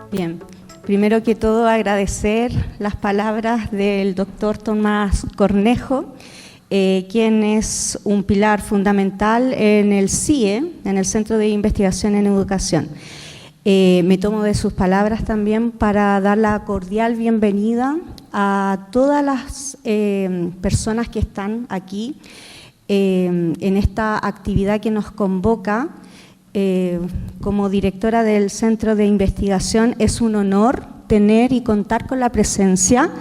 Bien, primero que todo agradecer las palabras del doctor Tomás Cornejo, quien es un pilar fundamental en el CIE, en el Centro de Investigación en Educación. Me tomo de sus palabras también para dar la cordial bienvenida a todas las personas que están aquí en esta actividad que nos convoca. Como directora del Centro de Investigación es un honor tener y contar con la presencia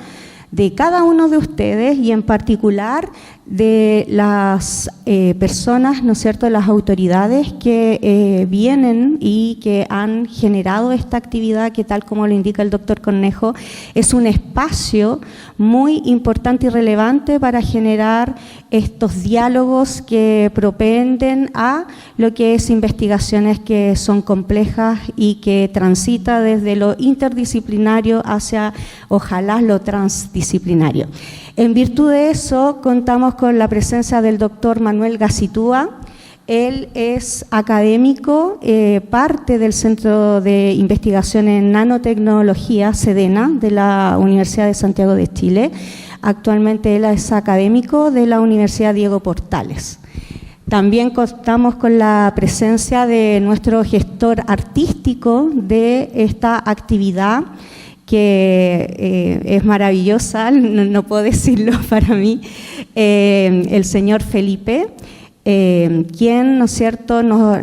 de cada uno de ustedes y en particular de las personas, ¿no es cierto?, las autoridades que vienen y que han generado esta actividad que, tal como lo indica el doctor Cornejo, es un espacio muy importante y relevante para generar estos diálogos que propenden a lo que es investigaciones que son complejas y que transita desde lo interdisciplinario hacia, ojalá, lo transdisciplinario. En virtud de eso, contamos con la presencia del doctor Manuel Gacitúa. Él es académico, parte del Centro de Investigación en Nanotecnología, SEDENA, de la Universidad de Santiago de Chile. Actualmente él es académico de la Universidad Diego Portales. También contamos con la presencia de nuestro gestor artístico de esta actividad, que es maravillosa, no puedo decirlo para mí, el señor Felipe, quien, ¿no es cierto?, nos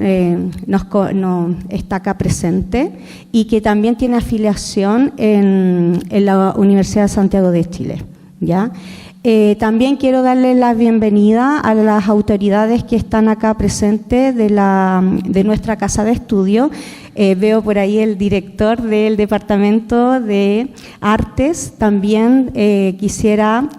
está acá presente y que también tiene afiliación en la Universidad de Santiago de Chile, ¿ya? También quiero darle la bienvenida a las autoridades que están acá presentes de nuestra casa de estudio. Veo por ahí el director del Departamento de Artes. También quisiera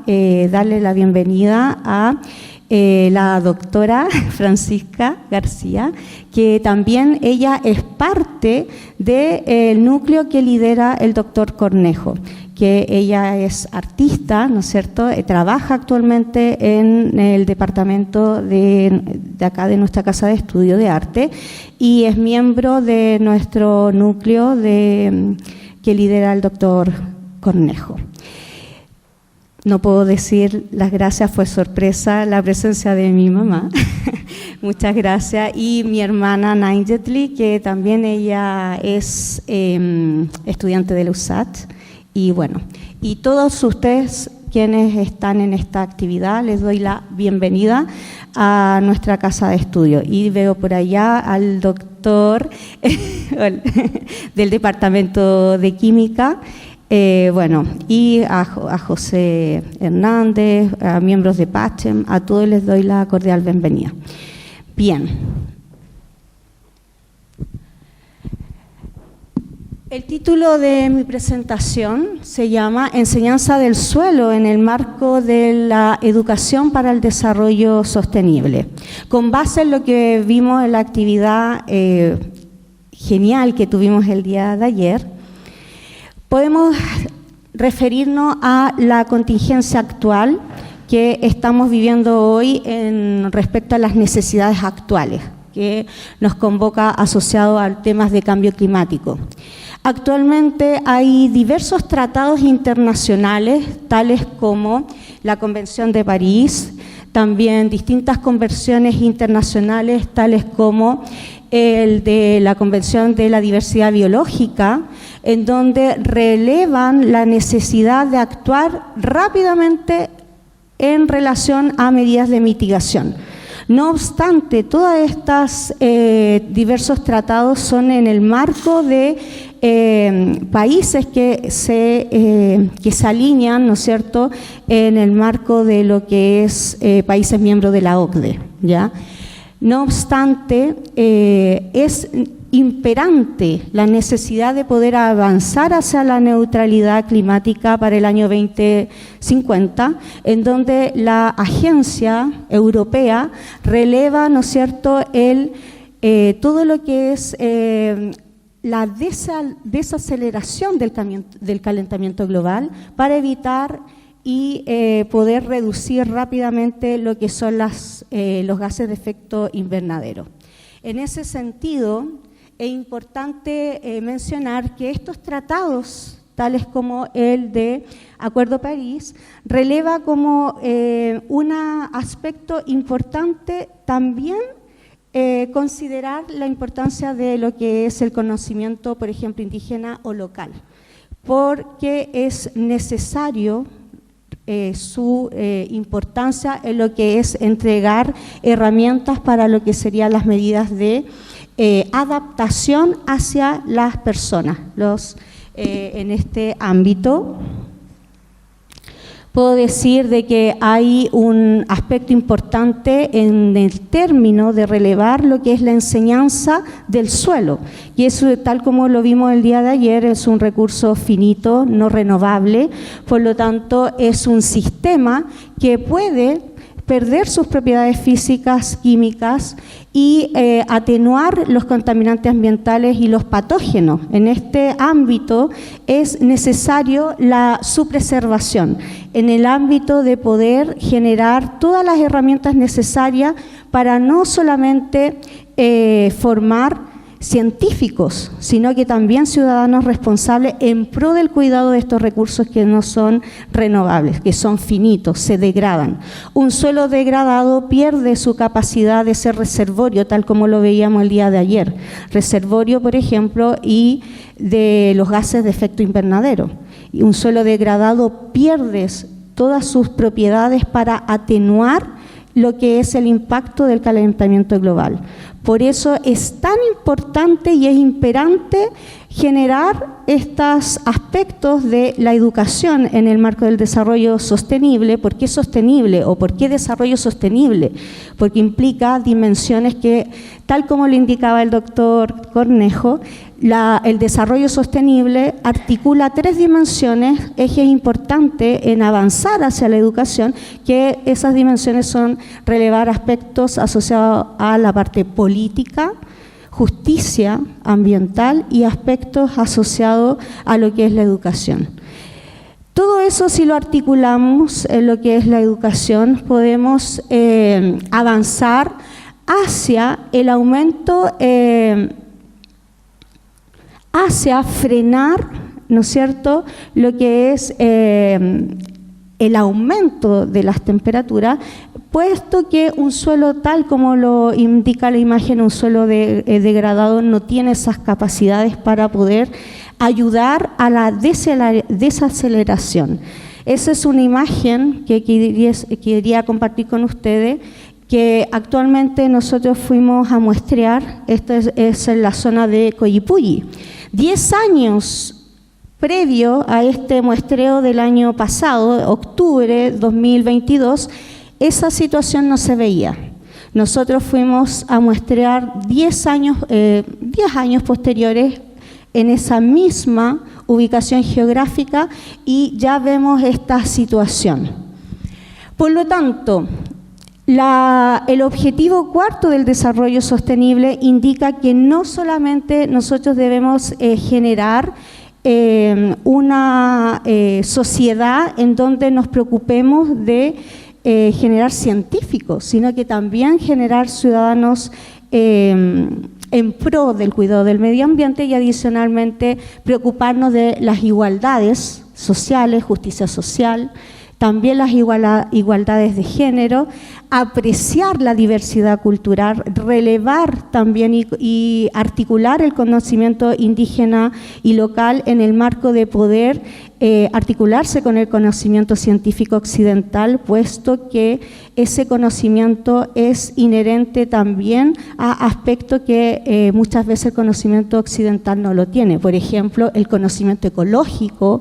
darle la bienvenida a la doctora Francisca García, que también ella es parte del núcleo que lidera el doctor Cornejo, que ella es artista, ¿no es cierto?, trabaja actualmente en el departamento de acá de nuestra casa de estudio de arte y es miembro de nuestro núcleo que lidera el doctor Cornejo. No puedo decir las gracias, fue sorpresa la presencia de mi mamá. Muchas gracias. Y mi hermana Nainjetli, que también ella es estudiante de la USAT. Y bueno, y todos ustedes quienes están en esta actividad, les doy la bienvenida a nuestra casa de estudio. Y veo por allá al doctor del Departamento de Química, bueno, y a José Hernández, a miembros de PACHEM, a todos les doy la cordial bienvenida. Bien. El título de mi presentación se llama Enseñanza del suelo en el marco de la educación para el desarrollo sostenible. Con base en lo que vimos en la actividad genial que tuvimos el día de ayer, podemos referirnos a la contingencia actual que estamos viviendo hoy respecto a las necesidades actuales que nos convoca asociado a temas de cambio climático. Actualmente hay diversos tratados internacionales, tales como la Convención de París, también distintas convenciones internacionales, tales como el de la Convención de la Diversidad Biológica, en donde relevan la necesidad de actuar rápidamente en relación a medidas de mitigación. No obstante, todos estos diversos tratados son en el marco de países que se alinean, ¿no es cierto?, en el marco de lo que es países miembros de la OCDE, ¿ya? No obstante, es imperante la necesidad de poder avanzar hacia la neutralidad climática para el año 2050, en donde la agencia europea releva, ¿no es cierto?, todo lo que es la desaceleración del calentamiento global para evitar y poder reducir rápidamente lo que son los gases de efecto invernadero. En ese sentido, es importante mencionar que estos tratados, tales como el de Acuerdo París, releva como un aspecto importante también considerar la importancia de lo que es el conocimiento, por ejemplo, indígena o local, porque es necesario su importancia en lo que es entregar herramientas para lo que serían las medidas de adaptación hacia las personas. En este ámbito puedo decir de que hay un aspecto importante en el término de relevar lo que es la enseñanza del suelo, y eso, tal como lo vimos el día de ayer, es un recurso finito, no renovable, por lo tanto es un sistema que puede perder sus propiedades físicas, químicas y atenuar los contaminantes ambientales y los patógenos. En este ámbito es necesario su preservación, en el ámbito de poder generar todas las herramientas necesarias para no solamente formar científicos, sino que también ciudadanos responsables en pro del cuidado de estos recursos que no son renovables, que son finitos, se degradan. Un suelo degradado pierde su capacidad de ser reservorio, tal como lo veíamos el día de ayer. Reservorio, por ejemplo, y de los gases de efecto invernadero. Y un suelo degradado pierde todas sus propiedades para atenuar lo que es el impacto del calentamiento global. Por eso es tan importante y es imperante generar estos aspectos de la educación en el marco del desarrollo sostenible. ¿Por qué sostenible o por qué desarrollo sostenible? Porque implica dimensiones que, tal como lo indicaba el doctor Cornejo, el desarrollo sostenible articula 3 dimensiones, ejes importantes en avanzar hacia la educación, que esas dimensiones son relevar aspectos asociados a la parte política, justicia ambiental y aspectos asociados a lo que es la educación. Todo eso, si lo articulamos en lo que es la educación, podemos avanzar hacia el aumento, hacia frenar, ¿no es cierto?, lo que es el aumento de las temperaturas, puesto que un suelo, tal como lo indica la imagen, un suelo degradado no tiene esas capacidades para poder ayudar a la desaceleración. Esa es una imagen que quería compartir con ustedes, que actualmente nosotros fuimos a muestrear. Esto es en la zona de Coyipulli. 10 años previo a este muestreo del año pasado, octubre 2022, esa situación no se veía. Nosotros fuimos a muestrear 10 años posteriores en esa misma ubicación geográfica y ya vemos esta situación. Por lo tanto, el objetivo 4 del desarrollo sostenible indica que no solamente nosotros debemos generar una sociedad en donde nos preocupemos de generar científicos, sino que también generar ciudadanos en pro del cuidado del medio ambiente y adicionalmente preocuparnos de las igualdades sociales, justicia social, también las igualdades de género, apreciar la diversidad cultural, relevar también y articular el conocimiento indígena y local en el marco de poder articularse con el conocimiento científico occidental, puesto que ese conocimiento es inherente también a aspectos que muchas veces el conocimiento occidental no lo tiene. Por ejemplo, el conocimiento ecológico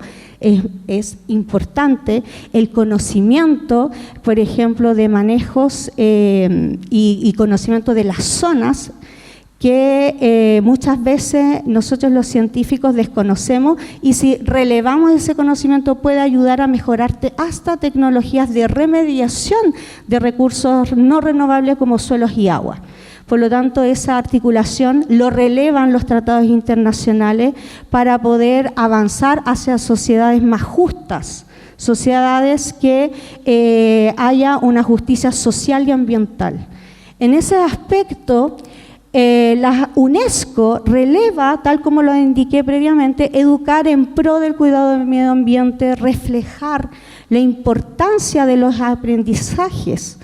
es importante, el conocimiento, por ejemplo, de manejos y conocimiento de las zonas que muchas veces nosotros los científicos desconocemos, y si relevamos ese conocimiento puede ayudar a mejorar hasta tecnologías de remediación de recursos no renovables como suelos y agua. Por lo tanto, esa articulación lo relevan los tratados internacionales para poder avanzar hacia sociedades más justas, sociedades que haya una justicia social y ambiental. En ese aspecto, la UNESCO releva, tal como lo indiqué previamente, educar en pro del cuidado del medio ambiente, reflejar la importancia de los aprendizajes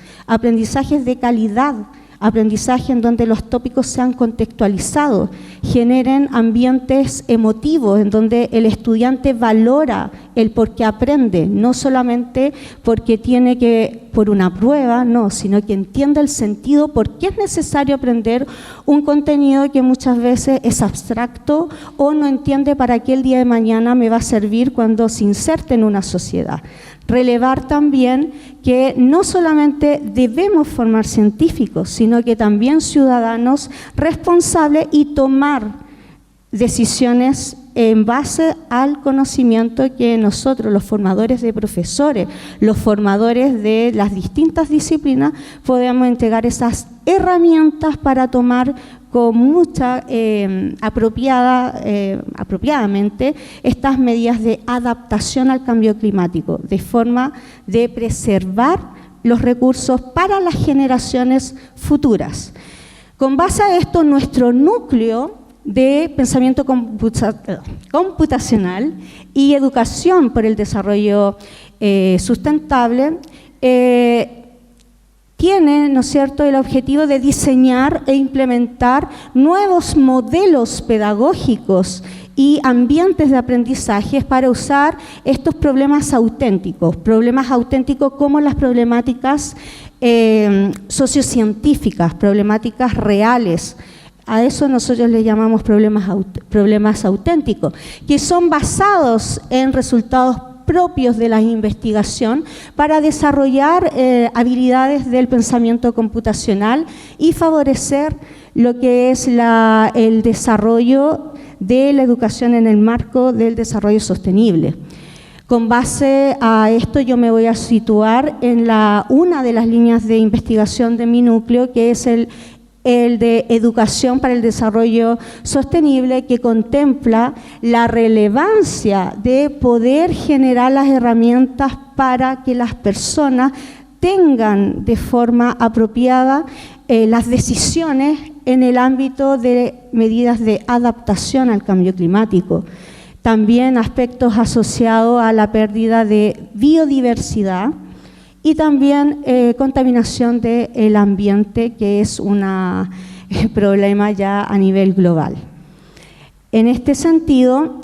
de calidad, aprendizaje en donde los tópicos sean contextualizados, generen ambientes emotivos, en donde el estudiante valora el por qué aprende, no solamente porque tiene que, por una prueba, no, sino que entienda el sentido, por qué es necesario aprender un contenido que muchas veces es abstracto o no entiende para qué el día de mañana me va a servir cuando se inserte en una sociedad. Relevar también que no solamente debemos formar científicos, sino que también ciudadanos responsables y tomar decisiones en base al conocimiento que nosotros, los formadores de profesores, los formadores de las distintas disciplinas, podemos entregar esas herramientas para tomar con mucha apropiadamente estas medidas de adaptación al cambio climático, de forma de preservar los recursos para las generaciones futuras. Con base a esto, nuestro núcleo de pensamiento computacional y educación por el desarrollo sustentable tiene, ¿no es cierto?, el objetivo de diseñar e implementar nuevos modelos pedagógicos y ambientes de aprendizaje para usar estos problemas auténticos como las problemáticas sociocientíficas, problemáticas reales. A eso nosotros le llamamos problemas auténticos, que son basados en resultados propios de la investigación para desarrollar habilidades del pensamiento computacional y favorecer lo que es el desarrollo de la educación en el marco del desarrollo sostenible. Con base a esto yo me voy a situar en una de las líneas de investigación de mi núcleo, que es el de educación para el desarrollo sostenible, que contempla la relevancia de poder generar las herramientas para que las personas tengan de forma apropiada las decisiones en el ámbito de medidas de adaptación al cambio climático. También aspectos asociados a la pérdida de biodiversidad, y también contaminación del ambiente, que es un problema ya a nivel global. En este sentido,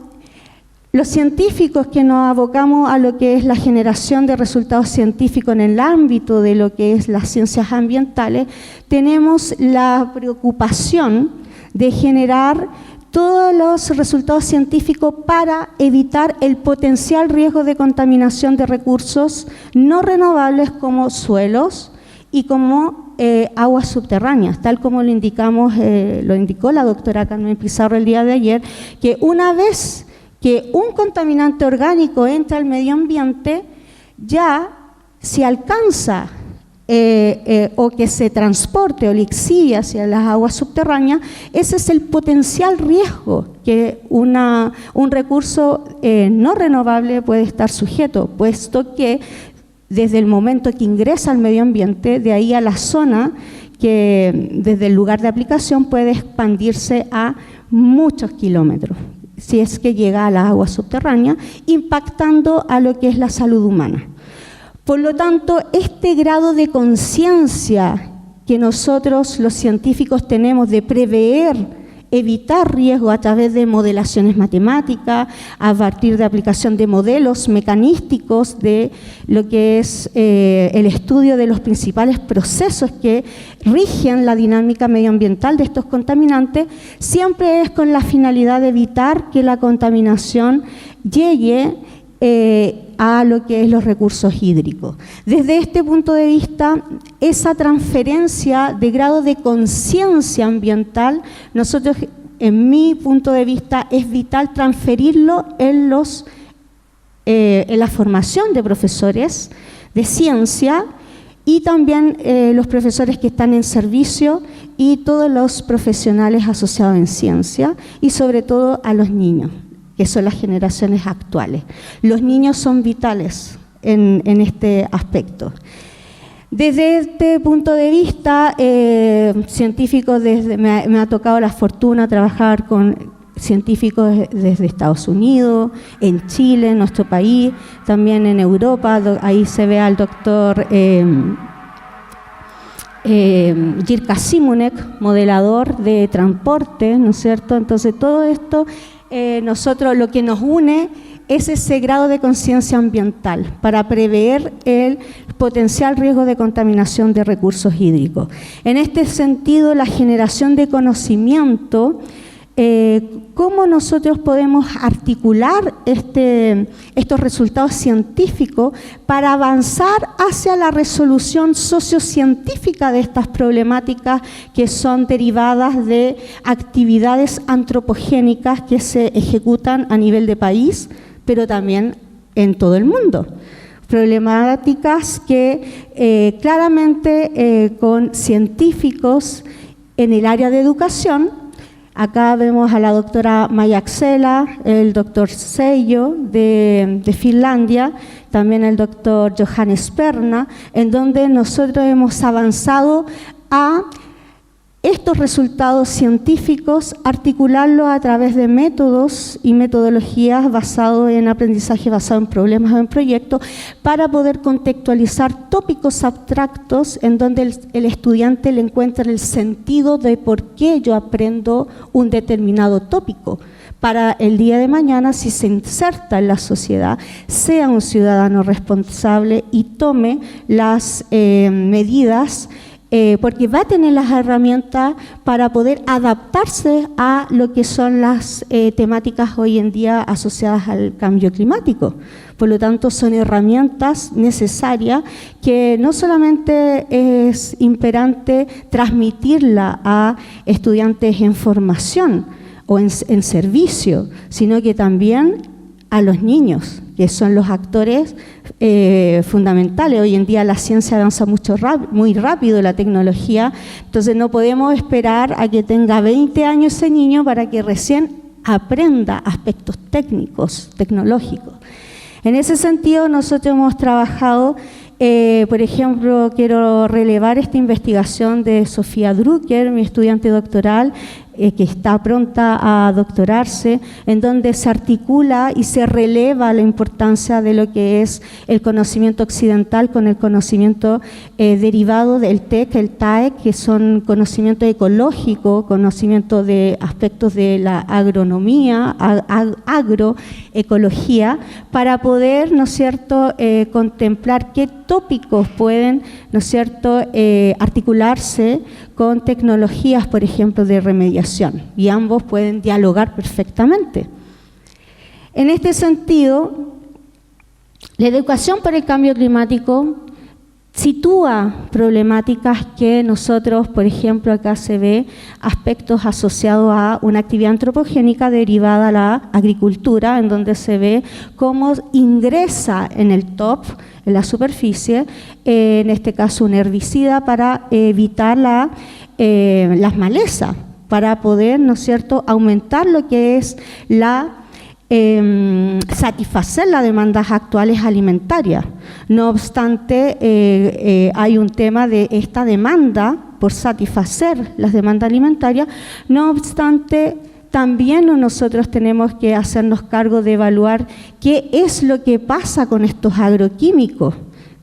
los científicos que nos abocamos a lo que es la generación de resultados científicos en el ámbito de lo que es las ciencias ambientales, tenemos la preocupación de generar todos los resultados científicos para evitar el potencial riesgo de contaminación de recursos no renovables como suelos y como aguas subterráneas, tal como lo indicó la doctora Carmen Pizarro el día de ayer, que una vez que un contaminante orgánico entra al medio ambiente, ya se alcanza o que se transporte o lixive hacia las aguas subterráneas, ese es el potencial riesgo que un recurso no renovable puede estar sujeto, puesto que desde el momento que ingresa al medio ambiente, de ahí a la zona, que desde el lugar de aplicación puede expandirse a muchos kilómetros, si es que llega a las aguas subterráneas, impactando a lo que es la salud humana. Por lo tanto, este grado de conciencia que nosotros los científicos tenemos de prever, evitar riesgo a través de modelaciones matemáticas, a partir de aplicación de modelos mecanísticos de lo que es el estudio de los principales procesos que rigen la dinámica medioambiental de estos contaminantes, siempre es con la finalidad de evitar que la contaminación llegue a lo que es los recursos hídricos. Desde este punto de vista, esa transferencia de grado de conciencia ambiental, nosotros, en mi punto de vista, es vital transferirlo en la formación de profesores de ciencia y también los profesores que están en servicio y todos los profesionales asociados en ciencia y sobre todo a los niños. que son las generaciones actuales. Los niños son vitales en este aspecto. Desde este punto de vista científico, me ha tocado la fortuna trabajar con científicos desde Estados Unidos, en Chile, en nuestro país, también en Europa. Ahí se ve al doctor Jirka Simonek, modelador de transporte, ¿no es cierto? Entonces todo esto, nosotros lo que nos une es ese grado de conciencia ambiental para prever el potencial riesgo de contaminación de recursos hídricos. En este sentido, la generación de conocimiento, cómo nosotros podemos articular estos resultados científicos para avanzar hacia la resolución sociocientífica de estas problemáticas que son derivadas de actividades antropogénicas que se ejecutan a nivel de país, pero también en todo el mundo. Problemáticas que claramente con científicos en el área de educación. Acá vemos a la doctora Majaksela, el doctor Seijo de Finlandia, también el doctor Johannes Perna, en donde nosotros hemos avanzado a estos resultados científicos, articularlos a través de métodos y metodologías basados en aprendizaje basado en problemas o en proyectos, para poder contextualizar tópicos abstractos en donde el estudiante le encuentra el sentido de por qué yo aprendo un determinado tópico, para el día de mañana, si se inserta en la sociedad, sea un ciudadano responsable y tome las medidas, porque va a tener las herramientas para poder adaptarse a lo que son las temáticas hoy en día asociadas al cambio climático. Por lo tanto, son herramientas necesarias que no solamente es imperante transmitirla a estudiantes en formación o en servicio, sino que también a los niños, que son los actores fundamentales. Hoy en día la ciencia avanza muy rápido, la tecnología, entonces no podemos esperar a que tenga 20 años ese niño para que recién aprenda aspectos técnicos, tecnológicos. En ese sentido, nosotros hemos trabajado, por ejemplo, quiero relevar esta investigación de Sofía Drucker, mi estudiante doctoral, que está pronta a doctorarse, en donde se articula y se releva la importancia de lo que es el conocimiento occidental con el conocimiento derivado del TEC, el TAEC, que son conocimiento ecológico, conocimiento de aspectos de la agronomía, agroecología, para poder, ¿no es cierto?, contemplar qué tópicos pueden, ¿no es cierto?, articularse con tecnologías, por ejemplo, de remediación, y ambos pueden dialogar perfectamente. En este sentido, la educación para el cambio climático sitúa problemáticas que nosotros, por ejemplo, acá se ve aspectos asociados a una actividad antropogénica derivada a la agricultura, en donde se ve cómo ingresa en el top, en la superficie, en este caso un herbicida para evitar las malezas, para poder, ¿no es cierto?, aumentar lo que es satisfacer las demandas actuales alimentarias. No obstante, hay un tema de esta demanda por satisfacer las demandas alimentarias. No obstante, también nosotros tenemos que hacernos cargo de evaluar qué es lo que pasa con estos agroquímicos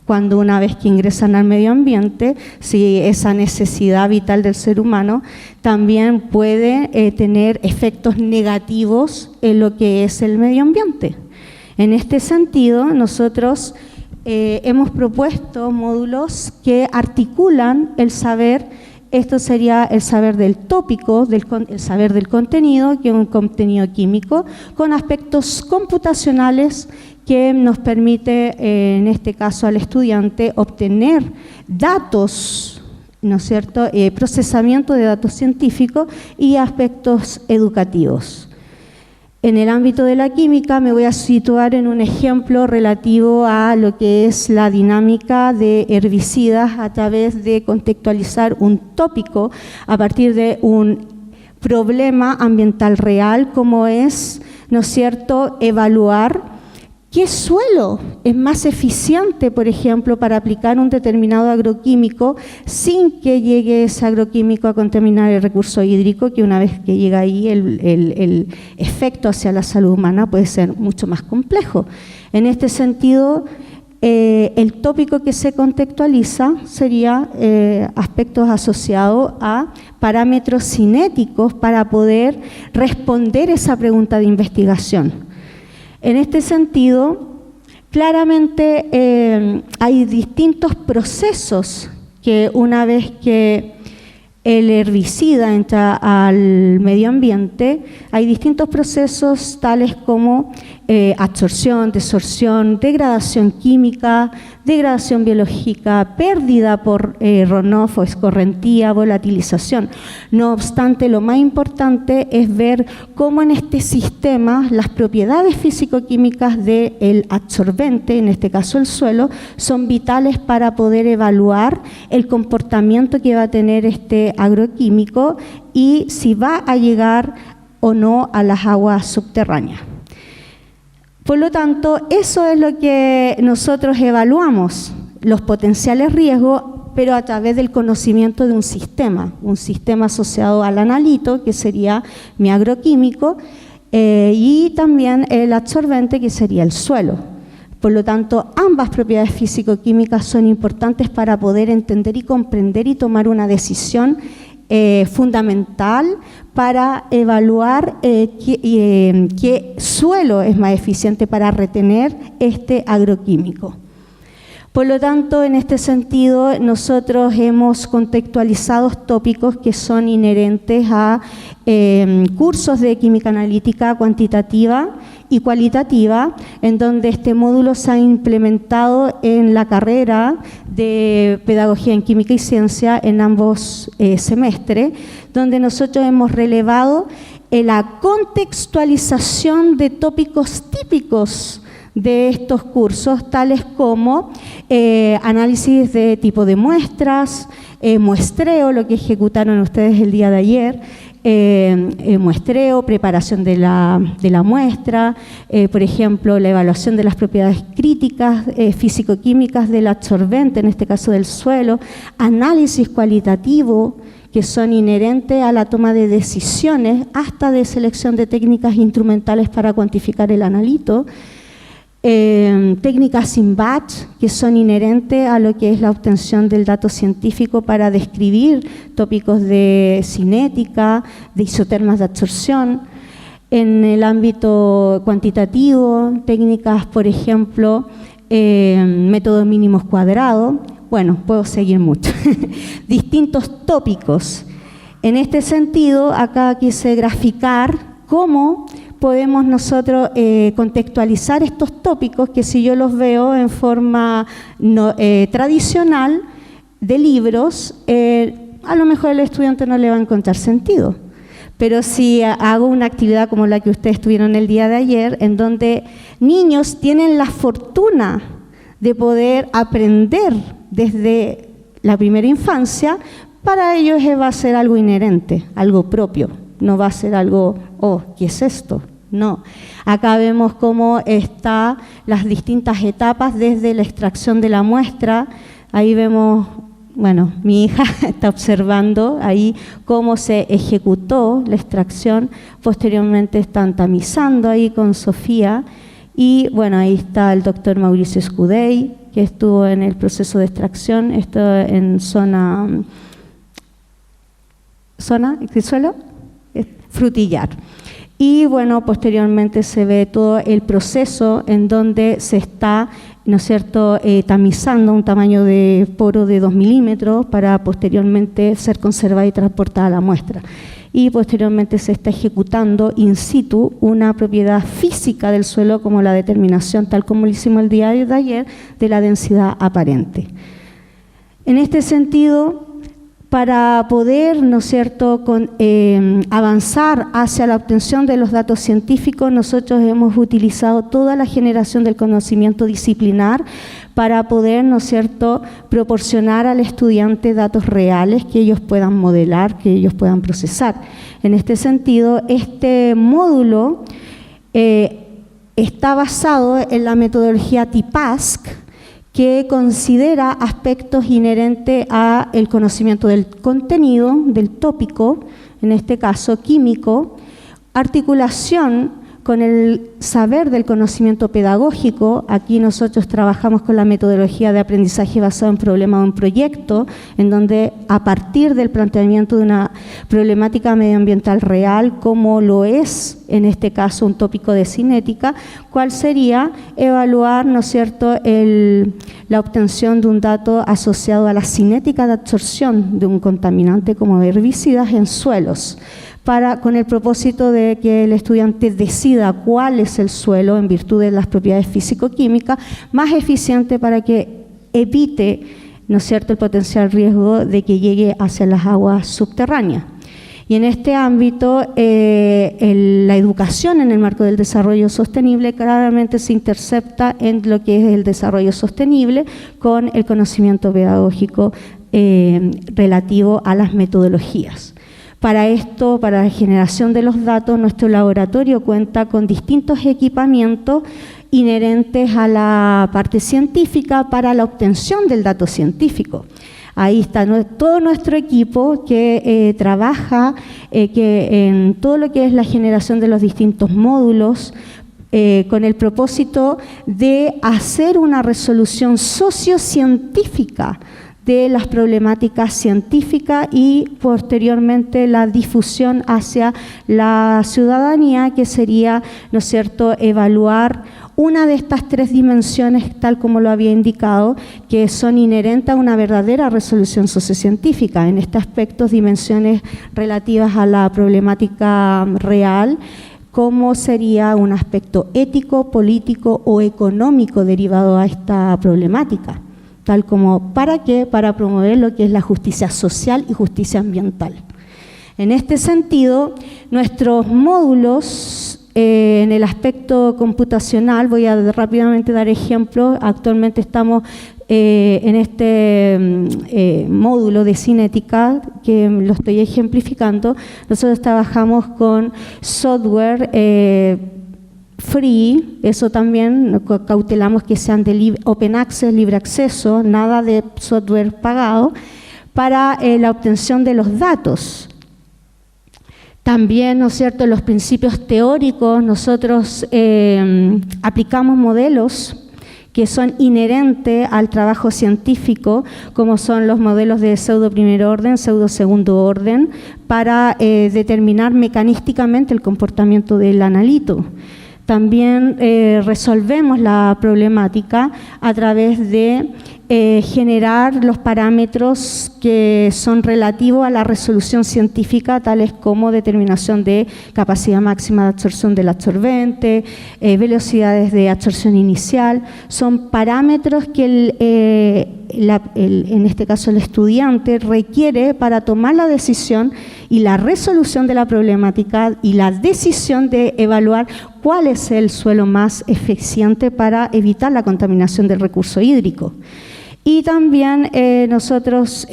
cuando una vez que ingresan al medio ambiente, si esa necesidad vital del ser humano también puede tener efectos negativos en lo que es el medio ambiente. En este sentido, nosotros hemos propuesto módulos que articulan el saber. Esto sería el saber del tópico, el saber del contenido, que es un contenido químico, con aspectos computacionales que nos permite, en este caso al estudiante, obtener datos, ¿no es cierto?, procesamiento de datos científicos y aspectos educativos. En el ámbito de la química me voy a situar en un ejemplo relativo a lo que es la dinámica de herbicidas a través de contextualizar un tópico a partir de un problema ambiental real como es, ¿no es cierto?, evaluar qué suelo es más eficiente, por ejemplo, para aplicar un determinado agroquímico sin que llegue ese agroquímico a contaminar el recurso hídrico, que una vez que llega ahí el efecto hacia la salud humana puede ser mucho más complejo. En este sentido, el tópico que se contextualiza sería aspectos asociados a parámetros cinéticos para poder responder esa pregunta de investigación. En este sentido, claramente hay distintos procesos que una vez que el herbicida entra al medio ambiente, hay distintos procesos tales como absorción, desorción, degradación química, degradación biológica, pérdida por runoff o escorrentía, volatilización. No obstante, lo más importante es ver cómo en este sistema las propiedades físico-químicas del absorbente, en este caso el suelo, son vitales para poder evaluar el comportamiento que va a tener este agroquímico y si va a llegar o no a las aguas subterráneas. Por lo tanto, eso es lo que nosotros evaluamos, los potenciales riesgos, pero a través del conocimiento de un sistema asociado al analito, que sería mi agroquímico, y también el absorbente, que sería el suelo. Por lo tanto, ambas propiedades físico-químicas son importantes para poder entender y comprender y tomar una decisión fundamental para evaluar qué suelo es más eficiente para retener este agroquímico. Por lo tanto, en este sentido, nosotros hemos contextualizado tópicos que son inherentes a cursos de química analítica cuantitativa y cualitativa, en donde este módulo se ha implementado en la carrera de Pedagogía en Química y Ciencia en ambos semestres, donde nosotros hemos relevado la contextualización de tópicos típicos de estos cursos, tales como análisis de tipo de muestras, muestreo, lo que ejecutaron ustedes el día de ayer, muestreo, preparación de la muestra, por ejemplo, la evaluación de las propiedades críticas físico-químicas del absorbente, en este caso del suelo, análisis cualitativo, que son inherentes a la toma de decisiones, hasta de selección de técnicas instrumentales para cuantificar el analito, técnicas sin batch, que son inherentes a lo que es la obtención del dato científico para describir tópicos de cinética, de isotermas de absorción. En el ámbito cuantitativo, técnicas, por ejemplo, métodos mínimos cuadrados. Bueno, puedo seguir mucho. Distintos tópicos. En este sentido, acá quise graficar cómo podemos nosotros contextualizar estos tópicos que si yo los veo en forma tradicional de libros, a lo mejor el estudiante no le va a encontrar sentido. Pero si hago una actividad como la que ustedes tuvieron el día de ayer, en donde niños tienen la fortuna de poder aprender desde la primera infancia, para ellos va a ser algo inherente, algo propio. No va a ser algo, oh, ¿qué es esto? No. Acá vemos cómo están las distintas etapas desde la extracción de la muestra. Ahí vemos, bueno, mi hija está observando ahí cómo se ejecutó la extracción. Posteriormente están tamizando ahí con Sofía. Y bueno, ahí está el doctor Mauricio Escudey, que estuvo en el proceso de extracción, esto en zona ¿qué suelo? Frutillar. Y bueno, posteriormente se ve todo el proceso en donde se está, ¿no es cierto?, tamizando un tamaño de poro de 2 milímetros para posteriormente ser conservada y transportada a la muestra. Y posteriormente se está ejecutando in situ una propiedad física del suelo como la determinación, tal como lo hicimos el día de ayer, de la densidad aparente. En este sentido, para poder, ¿no es cierto?, avanzar hacia la obtención de los datos científicos, nosotros hemos utilizado toda la generación del conocimiento disciplinar para poder, ¿no es cierto?, proporcionar al estudiante datos reales que ellos puedan modelar, que ellos puedan procesar. En este sentido, este módulo está basado en la metodología TIPASC, que considera aspectos inherentes al conocimiento del contenido, del tópico, en este caso químico, articulación con el saber del conocimiento pedagógico. Aquí nosotros trabajamos con la metodología de aprendizaje basado en problema o en proyecto, en donde a partir del planteamiento de una problemática medioambiental real, como lo es en este caso un tópico de cinética, cuál sería evaluar, ¿no es cierto?, la obtención de un dato asociado a la cinética de absorción de un contaminante como herbicidas en suelos, con el propósito de que el estudiante decida cuál es el suelo, en virtud de las propiedades físico-químicas, más eficiente para que evite, ¿no es cierto?, el potencial riesgo de que llegue hacia las aguas subterráneas. Y en este ámbito, la educación en el marco del desarrollo sostenible claramente se intercepta en lo que es el desarrollo sostenible con el conocimiento pedagógico relativo a las metodologías. Para esto, para la generación de los datos, nuestro laboratorio cuenta con distintos equipamientos inherentes a la parte científica para la obtención del dato científico. Ahí está todo nuestro equipo que trabaja en todo lo que es la generación de los distintos módulos, con el propósito de hacer una resolución sociocientífica de las problemáticas científicas y posteriormente la difusión hacia la ciudadanía, que sería, ¿no es cierto?, evaluar una de estas tres dimensiones, tal como lo había indicado, que son inherentes a una verdadera resolución sociocientífica. En este aspecto, dimensiones relativas a la problemática real, cómo sería un aspecto ético, político o económico derivado a esta problemática. Tal como, ¿para qué? Para promover lo que es la justicia social y justicia ambiental. En este sentido, nuestros módulos en el aspecto computacional, voy a rápidamente dar ejemplos. Actualmente estamos en este módulo de cinética, que lo estoy ejemplificando. Nosotros trabajamos con software free, eso también cautelamos que sean de open access, libre acceso, nada de software pagado, para la obtención de los datos. También, ¿no es cierto?, los principios teóricos, nosotros aplicamos modelos que son inherentes al trabajo científico, como son los modelos de pseudo primer orden, pseudo segundo orden, para determinar mecanísticamente el comportamiento del analito. También resolvemos la problemática a través de generar los parámetros que son relativos a la resolución científica, tales como determinación de capacidad máxima de absorción del absorbente, velocidades de absorción inicial. Son parámetros que en este caso el estudiante requiere para tomar la decisión y la resolución de la problemática y la decisión de evaluar cuál es el suelo más eficiente para evitar la contaminación del recurso hídrico. Y también nosotros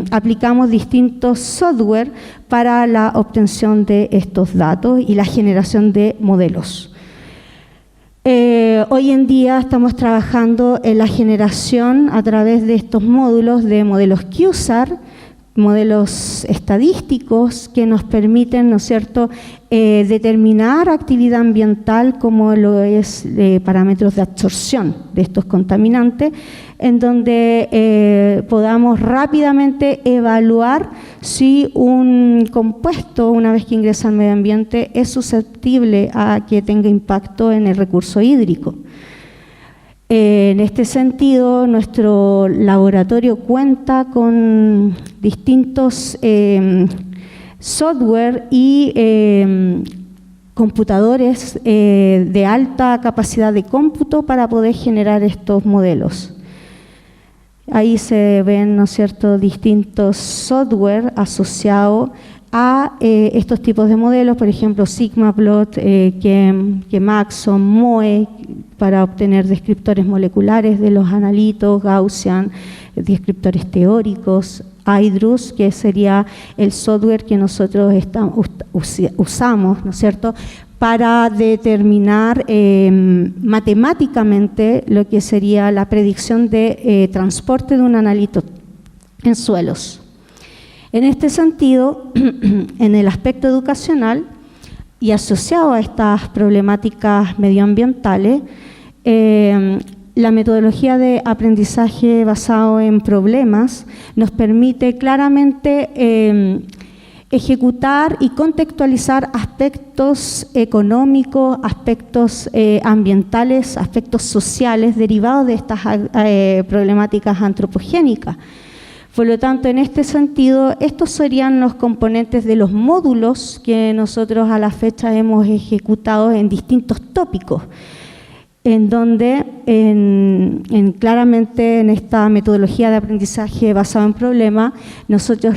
aplicamos distintos software para la obtención de estos datos y la generación de modelos. Hoy en día estamos trabajando en la generación a través de estos módulos de modelos QSAR, modelos estadísticos que nos permiten, ¿no es cierto?, determinar actividad ambiental como lo es parámetros de absorción de estos contaminantes, en donde podamos rápidamente evaluar si un compuesto, una vez que ingresa al medio ambiente, es susceptible a que tenga impacto en el recurso hídrico. En este sentido, nuestro laboratorio cuenta con distintos software y computadores de alta capacidad de cómputo para poder generar estos modelos. Ahí se ven, ¿no es cierto?, distintos software asociados a estos tipos de modelos, por ejemplo, Sigmaplot, Maxon, MOE, para obtener descriptores moleculares de los analitos, Gaussian, descriptores teóricos, IDRUS, que sería el software que nosotros usamos, ¿no es cierto?, para determinar matemáticamente lo que sería la predicción de transporte de un analito en suelos. En este sentido, en el aspecto educacional y asociado a estas problemáticas medioambientales, la metodología de aprendizaje basado en problemas nos permite claramente ejecutar y contextualizar aspectos económicos, aspectos ambientales, aspectos sociales derivados de estas problemáticas antropogénicas. Por lo tanto, en este sentido, estos serían los componentes de los módulos que nosotros a la fecha hemos ejecutado en distintos tópicos, en donde claramente en esta metodología de aprendizaje basado en problemas, nosotros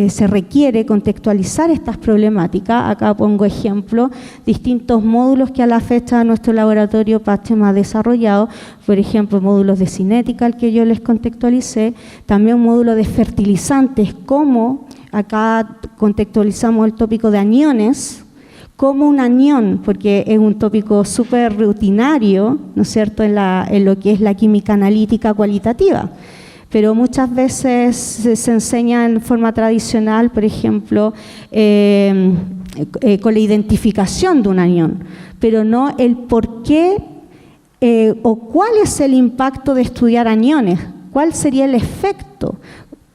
se requiere contextualizar estas problemáticas. Acá pongo ejemplo, distintos módulos que a la fecha nuestro laboratorio PACHEM ha desarrollado, por ejemplo, módulos de cinética, al que yo les contextualicé, también un módulo de fertilizantes, como acá contextualizamos el tópico de aniones, como un anión, porque es un tópico súper rutinario, ¿no es cierto?, en lo que es la química analítica cualitativa. Pero muchas veces se enseña en forma tradicional, por ejemplo, con la identificación de un anión, pero no el por qué o cuál es el impacto de estudiar aniones, cuál sería el efecto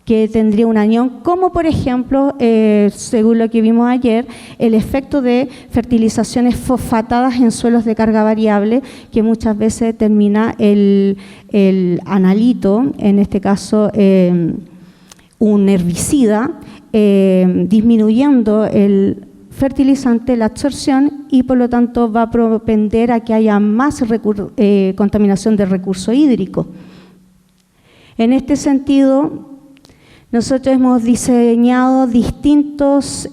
que tendría un anión, como por ejemplo, según lo que vimos ayer, el efecto de fertilizaciones fosfatadas en suelos de carga variable, que muchas veces determina el analito, en este caso un herbicida, disminuyendo el fertilizante, la absorción, y por lo tanto va a propender a que haya más contaminación del recurso hídrico. En este sentido, nosotros hemos diseñado distintos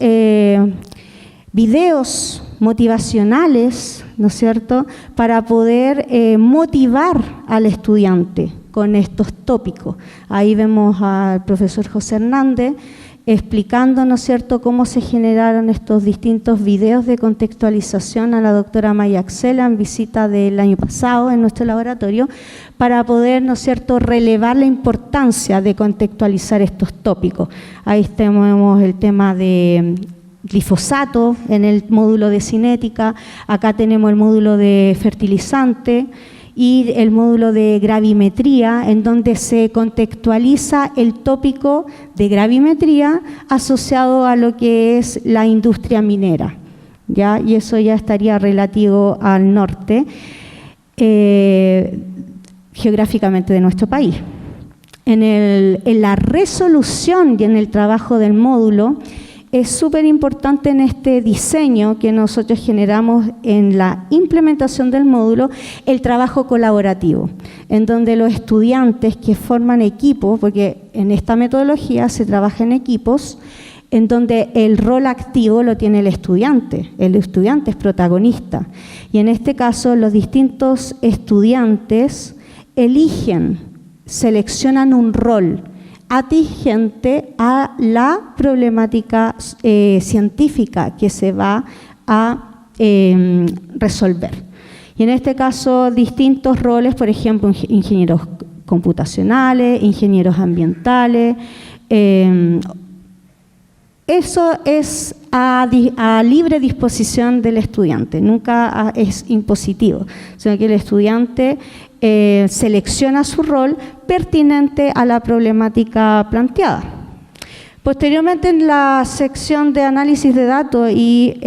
videos motivacionales, ¿no es cierto?, para poder motivar al estudiante con estos tópicos. Ahí vemos al profesor José Hernández explicando, ¿no es cierto?, cómo se generaron estos distintos videos de contextualización a la doctora Maya Axela en visita del año pasado en nuestro laboratorio, para poder, ¿no es cierto?, relevar la importancia de contextualizar estos tópicos. Ahí tenemos el tema de glifosato en el módulo de cinética, acá tenemos el módulo de fertilizante y el módulo de gravimetría, en donde se contextualiza el tópico de gravimetría asociado a lo que es la industria minera, ¿ya? Y eso ya estaría relativo al norte geográficamente de nuestro país. En la resolución y en el trabajo del módulo, es súper importante en este diseño que nosotros generamos en la implementación del módulo, el trabajo colaborativo, en donde los estudiantes que forman equipos, porque en esta metodología se trabaja en equipos, en donde el rol activo lo tiene el estudiante es protagonista. Y en este caso los distintos estudiantes seleccionan un rol atingente a la problemática científica que se va a resolver. Y en este caso, distintos roles, por ejemplo, ingenieros computacionales, ingenieros ambientales. Eso es a libre disposición del estudiante, nunca es impositivo, sino que el estudiante selecciona su rol pertinente a la problemática planteada. Posteriormente, en la sección de análisis de datos y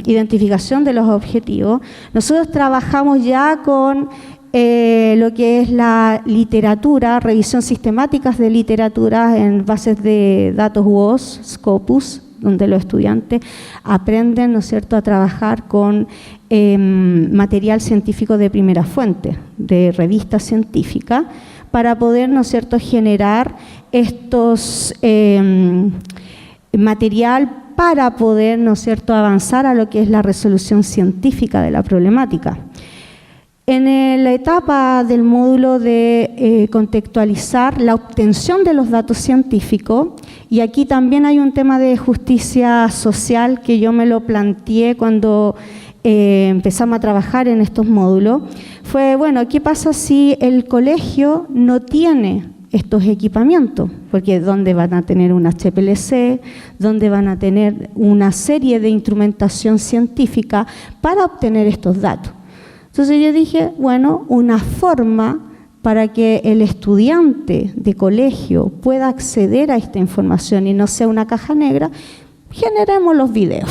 identificación de los objetivos, nosotros trabajamos ya con lo que es la literatura, revisión sistemática de literatura en bases de datos WOS, Scopus, donde los estudiantes aprenden, ¿no es cierto?, a trabajar con material científico de primera fuente, de revistas científicas, para poder, ¿no es cierto?, generar estos material para poder, ¿no es cierto?, avanzar a lo que es la resolución científica de la problemática. En la etapa del módulo de contextualizar la obtención de los datos científicos y aquí también hay un tema de justicia social que yo me lo planteé cuando empezamos a trabajar en estos módulos, fue, bueno, ¿qué pasa si el colegio no tiene estos equipamientos? Porque ¿dónde van a tener un HPLC? ¿Dónde van a tener una serie de instrumentación científica para obtener estos datos? Entonces yo dije, bueno, una forma para que el estudiante de colegio pueda acceder a esta información y no sea una caja negra, generemos los videos.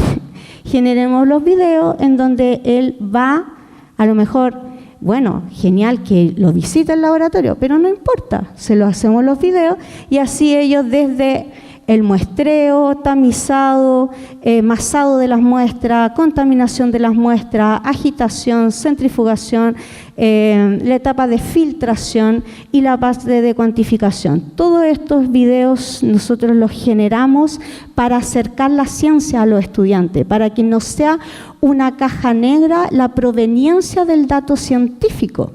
Generemos los videos en donde él va, a lo mejor, bueno, genial que lo visite el laboratorio, pero no importa, se lo hacemos los videos y así ellos desde el muestreo, tamizado, masado de las muestras, contaminación de las muestras, agitación, centrifugación, la etapa de filtración y la base de cuantificación. Todos estos videos nosotros los generamos para acercar la ciencia a los estudiantes, para que no sea una caja negra la proveniencia del dato científico.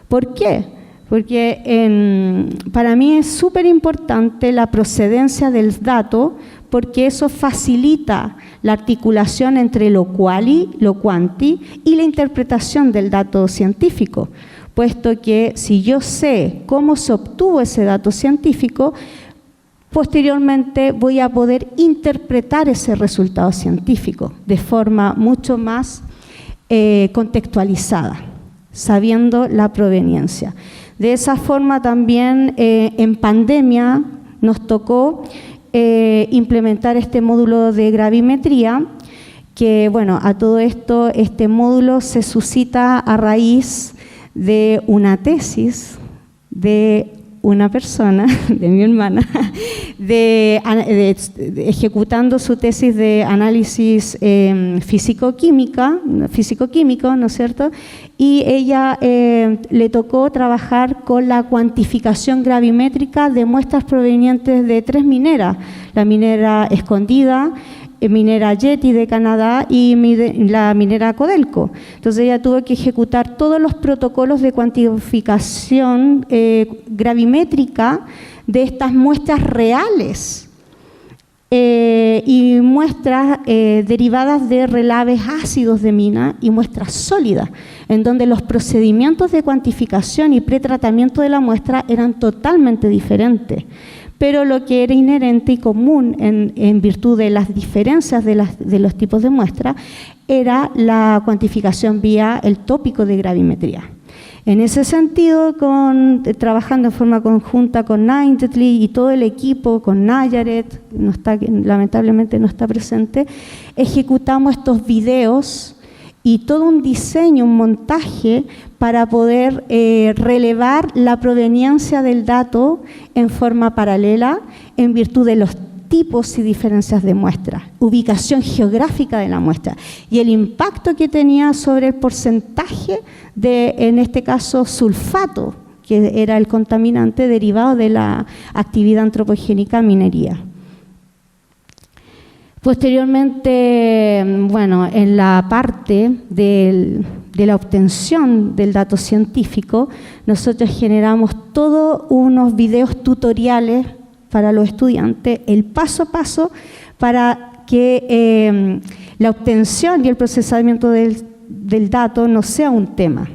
¿Por qué? Porque para mí es súper importante la procedencia del dato, porque eso facilita la articulación entre lo quali, lo quanti y la interpretación del dato científico, puesto que si yo sé cómo se obtuvo ese dato científico, posteriormente voy a poder interpretar ese resultado científico de forma mucho más contextualizada, sabiendo la proveniencia. De esa forma también en pandemia nos tocó implementar este módulo de gravimetría, que bueno, a todo esto este módulo se suscita a raíz de una tesis de una persona, de mi hermana, ejecutando su tesis de análisis físico-químico, ¿no es cierto? Y ella le tocó trabajar con la cuantificación gravimétrica de muestras provenientes de 3 mineras, la minera Escondida, minera Yeti de Canadá y la minera Codelco. Entonces ella tuvo que ejecutar todos los protocolos de cuantificación gravimétrica de estas muestras reales y muestras derivadas de relaves ácidos de mina y muestras sólidas, en donde los procedimientos de cuantificación y pretratamiento de la muestra eran totalmente diferentes. Pero lo que era inherente y común en virtud de las diferencias de los tipos de muestra era la cuantificación vía el tópico de gravimetría. En ese sentido, trabajando en forma conjunta con Ninetly y todo el equipo, con Nayaret, lamentablemente no está presente, ejecutamos estos videos y todo un diseño, un montaje para poder relevar la proveniencia del dato en forma paralela en virtud de los tipos y diferencias de muestra, ubicación geográfica de la muestra y el impacto que tenía sobre el porcentaje de, en este caso, sulfato, que era el contaminante derivado de la actividad antropogénica minería. Posteriormente, bueno, en la parte de la obtención del dato científico, nosotros generamos todos unos videos tutoriales para los estudiantes, el paso a paso para que la obtención y el procesamiento del dato no sea un tema,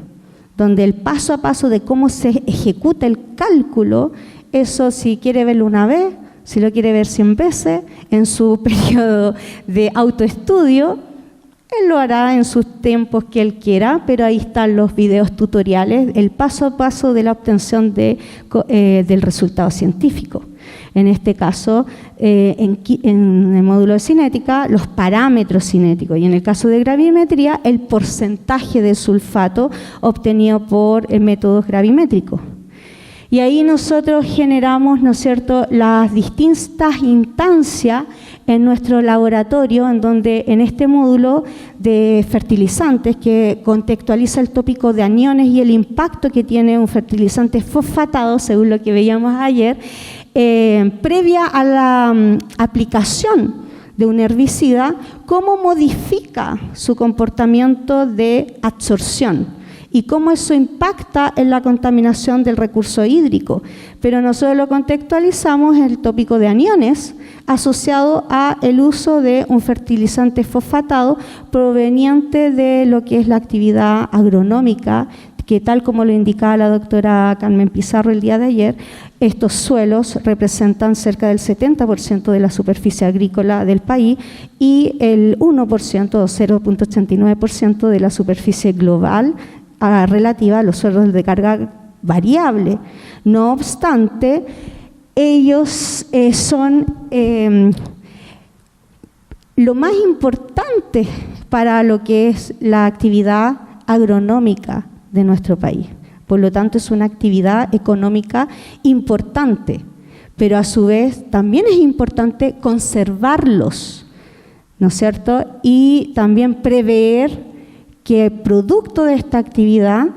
donde el paso a paso de cómo se ejecuta el cálculo, eso si quiere verlo una vez, si lo quiere ver 100 veces, en su periodo de autoestudio, él lo hará en sus tiempos que él quiera, pero ahí están los videos tutoriales, el paso a paso de la obtención del resultado científico. En este caso, en el módulo de cinética, los parámetros cinéticos, y en el caso de gravimetría, el porcentaje de sulfato obtenido por métodos gravimétricos. Y ahí nosotros generamos, ¿no es cierto?, las distintas instancias en nuestro laboratorio, en donde en este módulo de fertilizantes que contextualiza el tópico de aniones y el impacto que tiene un fertilizante fosfatado, según lo que veíamos ayer, previa a la aplicación de un herbicida, cómo modifica su comportamiento de absorción y cómo eso impacta en la contaminación del recurso hídrico. Pero nosotros lo contextualizamos en el tópico de aniones, asociado a el uso de un fertilizante fosfatado proveniente de lo que es la actividad agronómica, que tal como lo indicaba la doctora Carmen Pizarro el día de ayer, estos suelos representan cerca del 70% de la superficie agrícola del país y el 1% o 0.89% de la superficie global relativa a los suelos de carga variable. No obstante, ellos son lo más importante para lo que es la actividad agronómica de nuestro país. Por lo tanto, es una actividad económica importante, pero a su vez también es importante conservarlos, ¿no es cierto? Y también prever que producto de esta actividad,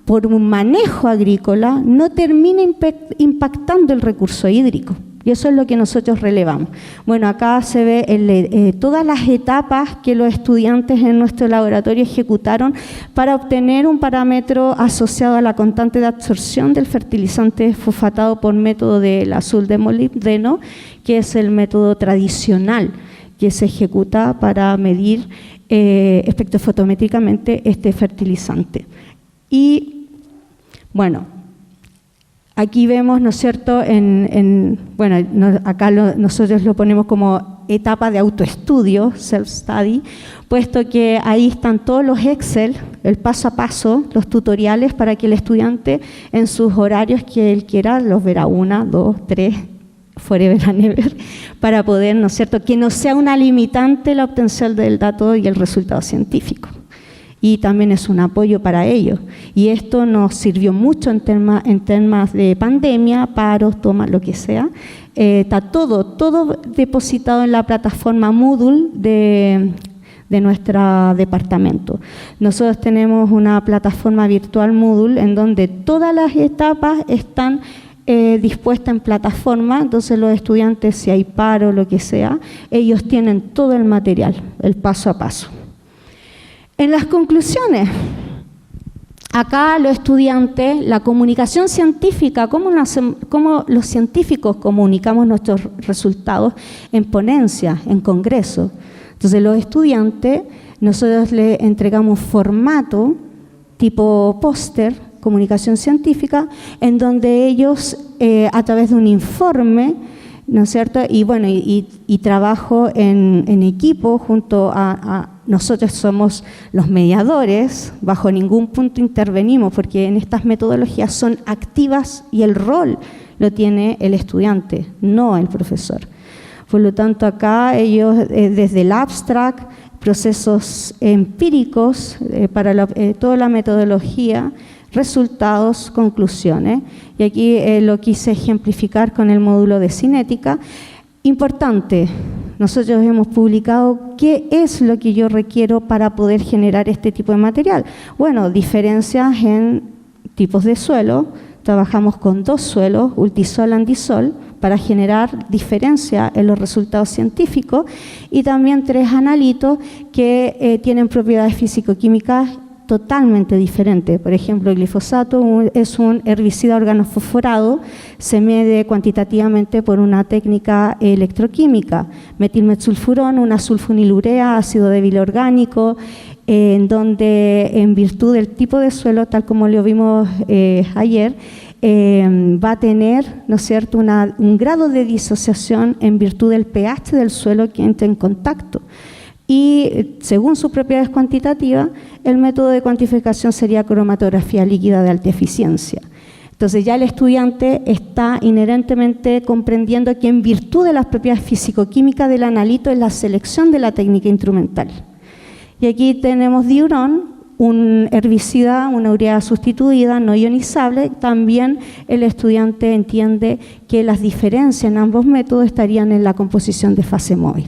por un manejo agrícola, no termine impactando el recurso hídrico. Y eso es lo que nosotros relevamos. Bueno, acá se ve todas las etapas que los estudiantes en nuestro laboratorio ejecutaron para obtener un parámetro asociado a la constante de absorción del fertilizante fosfatado por método del azul de molibdeno, que es el método tradicional que se ejecuta para medir espectrofotométricamente este fertilizante. Y, bueno, aquí vemos, ¿no es cierto?, acá nosotros lo ponemos como etapa de autoestudio, self-study, puesto que ahí están todos los Excel, el paso a paso, los tutoriales para que el estudiante en sus horarios que él quiera los verá 1, 2, 3, forever and ever, para poder, ¿no es cierto?, que no sea una limitante la obtención del dato y el resultado científico. Y también es un apoyo para ellos. Y esto nos sirvió mucho en temas de pandemia, paros, tomas, lo que sea. Está todo depositado en la plataforma Moodle de nuestro departamento. Nosotros tenemos una plataforma virtual Moodle en donde todas las etapas están dispuestas en plataforma, entonces los estudiantes, si hay paro, lo que sea, ellos tienen todo el material, el paso a paso. En las conclusiones, acá los estudiantes, la comunicación científica, cómo los científicos comunicamos nuestros resultados en ponencias, en congresos. Entonces los estudiantes, nosotros les entregamos formato tipo póster, comunicación científica, en donde ellos, a través de un informe, ¿no es cierto?, y trabajo en equipo junto a nosotros somos los mediadores, bajo ningún punto intervenimos, porque en estas metodologías son activas y el rol lo tiene el estudiante, no el profesor. Por lo tanto, acá ellos, desde el abstract, procesos empíricos para toda la metodología, resultados, conclusiones. Y aquí lo quise ejemplificar con el módulo de cinética. Importante, nosotros hemos publicado qué es lo que yo requiero para poder generar este tipo de material. Bueno, diferencias en tipos de suelo. Trabajamos con 2 suelos, ultisol, andisol, para generar diferencia en los resultados científicos, y también 3 analitos que tienen propiedades físico-químicas totalmente diferentes. Por ejemplo, el glifosato es un herbicida organofosforado, se mide cuantitativamente por una técnica electroquímica. Metilmetsulfurón, una sulfonilurea, ácido débil orgánico, en donde en virtud del tipo de suelo, tal como lo vimos ayer, va a tener, ¿no es cierto?, un grado de disociación en virtud del pH del suelo que entra en contacto. Y según sus propiedades cuantitativas, el método de cuantificación sería cromatografía líquida de alta eficiencia. Entonces ya el estudiante está inherentemente comprendiendo que en virtud de las propiedades físico-químicas del analito es la selección de la técnica instrumental. Y aquí tenemos diurón, un herbicida, una urea sustituida no ionizable. También el estudiante entiende que las diferencias en ambos métodos estarían en la composición de fase móvil.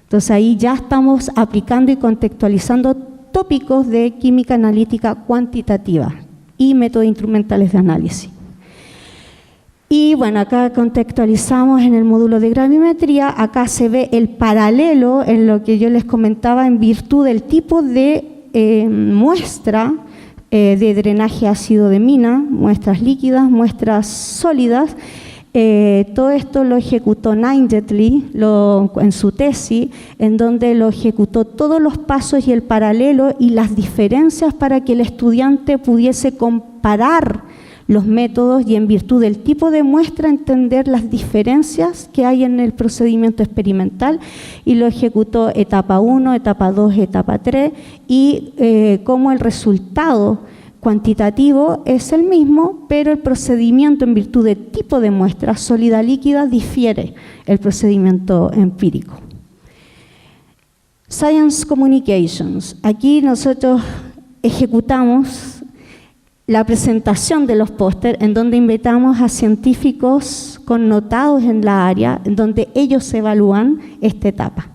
Entonces ahí ya estamos aplicando y contextualizando tópicos de química analítica cuantitativa y métodos instrumentales de análisis. Y bueno, acá contextualizamos en el módulo de gravimetría. Acá se ve el paralelo en lo que yo les comentaba en virtud del tipo de muestra de drenaje ácido de mina, muestras líquidas, muestras sólidas. Todo esto lo ejecutó Nindetley en su tesis, en donde lo ejecutó todos los pasos y el paralelo y las diferencias para que el estudiante pudiese comparar los métodos y en virtud del tipo de muestra entender las diferencias que hay en el procedimiento experimental, y lo ejecutó etapa 1, etapa 2, etapa 3 y cómo el resultado cuantitativo es el mismo, pero el procedimiento en virtud del tipo de muestra sólida líquida difiere el procedimiento empírico. Science Communications. Aquí nosotros ejecutamos la presentación de los pósteres en donde invitamos a científicos connotados en la área, en donde ellos evalúan esta etapa.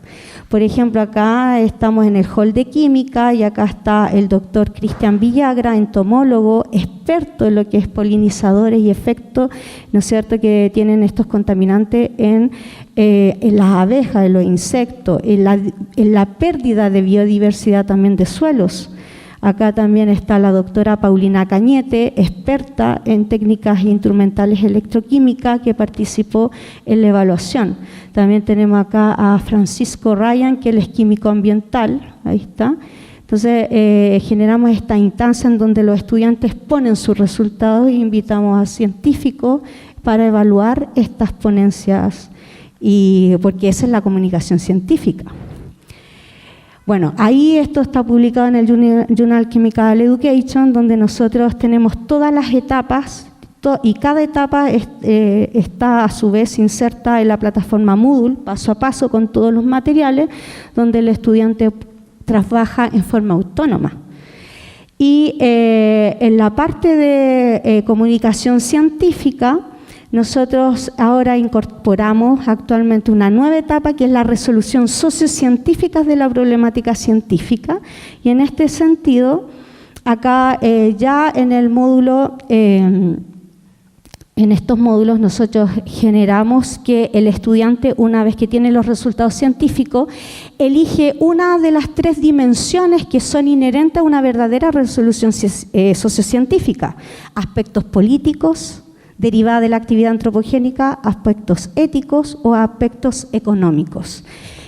Por ejemplo, acá estamos en el hall de química y acá está el doctor Cristian Villagra, entomólogo, experto en lo que es polinizadores y efectos, ¿no es cierto?, que tienen estos contaminantes en las abejas, en los insectos, en la pérdida de biodiversidad también de suelos. Acá también está la doctora Paulina Cañete, experta en técnicas instrumentales electroquímicas, que participó en la evaluación. También tenemos acá a Francisco Ryan, que él es químico ambiental, ahí está. Entonces, generamos esta instancia en donde los estudiantes ponen sus resultados e invitamos a científicos para evaluar estas ponencias, porque esa es la comunicación científica. Bueno, ahí esto está publicado en el Journal Chemical Education, donde nosotros tenemos todas las etapas y cada etapa está a su vez inserta en la plataforma Moodle, paso a paso con todos los materiales, donde el estudiante trabaja en forma autónoma. Y en la parte de comunicación científica, nosotros ahora incorporamos actualmente una nueva etapa que es la resolución sociocientífica de la problemática científica, y en este sentido, acá ya en el módulo, en estos módulos nosotros generamos que el estudiante, una vez que tiene los resultados científicos, elige una de las 3 dimensiones que son inherentes a una verdadera resolución sociocientífica: aspectos políticos, derivada de la actividad antropogénica, aspectos éticos o aspectos económicos.